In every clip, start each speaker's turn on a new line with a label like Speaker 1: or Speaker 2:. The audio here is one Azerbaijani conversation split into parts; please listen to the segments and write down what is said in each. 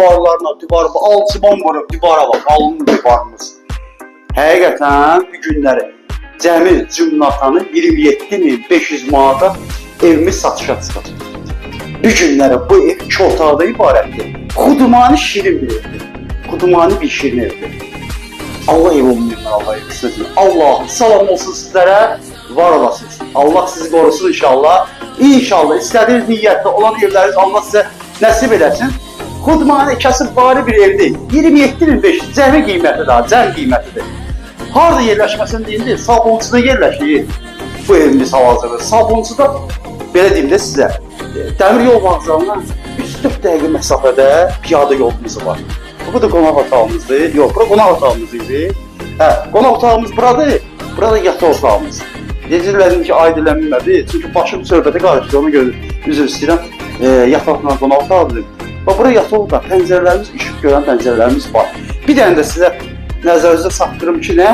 Speaker 1: divarlarına, alçıban vurub divara bak, alınır divarımız. Həqiqətən bu günləri cəmi cümlatanı 27.500 manata evimiz satışa çıxacaq. Bu günləri bu ev 2 otaqda ibarətdir. Xudumani şirin bir evdir. Xudumani bir şirin evdir. Allah ev olmayın, Allah ev sizin. Allah'ım salam olsun sizlərə, var olasınız. Allah sizi qorusun inşallah. İnşallah istədiyiniz niyyətdə olan evləriniz Allah sizə nəsib edəsin. Xudmani kasıb bari bir ev deyil. 27.500 cəmi qiyməti daha, cəm qiymətidir. Harada yerləşməsini deyildi, Sabunçuda yerləşir bu evimiz hal-hazırda. Sabunçuda, belə deyim də sizə, dəmir yol vağzalına 3-4 dəqiqə məsafədə piyada yolumuz var. Bu da qonaq otağımızdır. Yox, bura qonaq otağımız idi. Qonaq otağımız buradır. Burada yataq otağımız. Deyirlərim ki, aydınlənmədi. Çünki başım söhbətə qarışdı. Ona görə üzr istəyirəm. Yataqla qonaq otağıdır. Bax, bura yataq otağı. Pəncərələrimiz, işıq görən pəncərələrimiz var. Bir dənə də sizə nəzərinizə çatdırım ki, nə?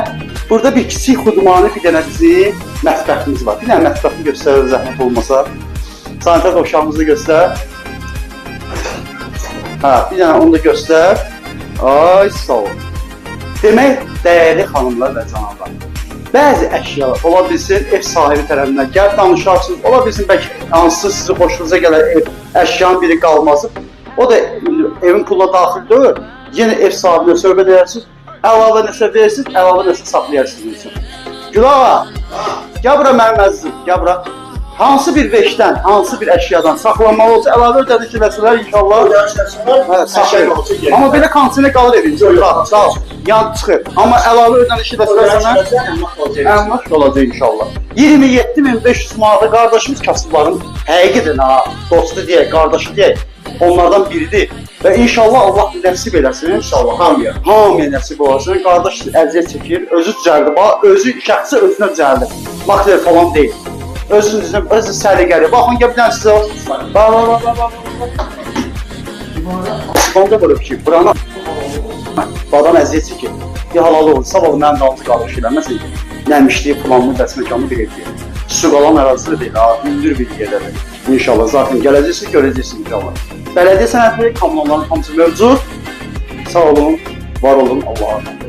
Speaker 1: Burada bir kiçik xudumani bir dənə bizim mətbəximiz var. Bir dənə mətbəxini göstərir, zəhmət olmasa. Sanitar uşağımızı göstər. Bir dənə onu da göstər. Ay, sağ ol. Demək, dəyərli xanımlar və canavlar. Bəzi əşyalar ola bilsin, ev sahibi tərəfindən gəl danışarsınız. Ola bilsin, bəlkə hansısa sizi xoşunuza gələn əşyanın biri qalması. O da evin puluna daxil deyil. Yenə ev sahibinə söhbət edərsiniz. Əlavə nəsə verirsiniz, əlavə nəsə saxlayarsınız. Gülağa, gəl bura mənim əzizim, gəl bura. Hansı bir veşdən, hansı bir əşyadan saxlanmalı olsa, əlavə ödəniş eləsələr inşallah. Saxlayır. Amma belə kondisioner qalır evin. Sağ ol. Yan çıxır. Amma əlavə ödəniş eləsələr sənə əmlak olacaq inşallah. 27.500 manata qardaşımız kasıbların həqiqidir ha. Dostu deyək, qardaşı deyək. Onlardan biridir. Və inşallah Allah nəsib eləsin. İnşallah hamıya. Hamıya nəsib olasın. Qardaş əziyyət çəkir, özü düzəldir. Özü şəxsi özünə düzəldir. Makler falan deyil. Özünüzün, özü səliqəli. Baxın, gələn sizə o. Bax. Onda bölüb ki, burana badan əziyyət çəkir. Bir halalı olur, sabah mənim dalımı qardaş eləməsin ki, nəmişliyi, planlı, dəsməkanlı bir evdir. Su qalan ərazisi deyil, hündür bir yerədir. İnşallah, zaten gələcəksiniz, görəcəksiniz inşallah. Bələdiyyə sənətləri, kommunalların hamısı mövcud. Sağ olun, var olun, Allah'a emanet.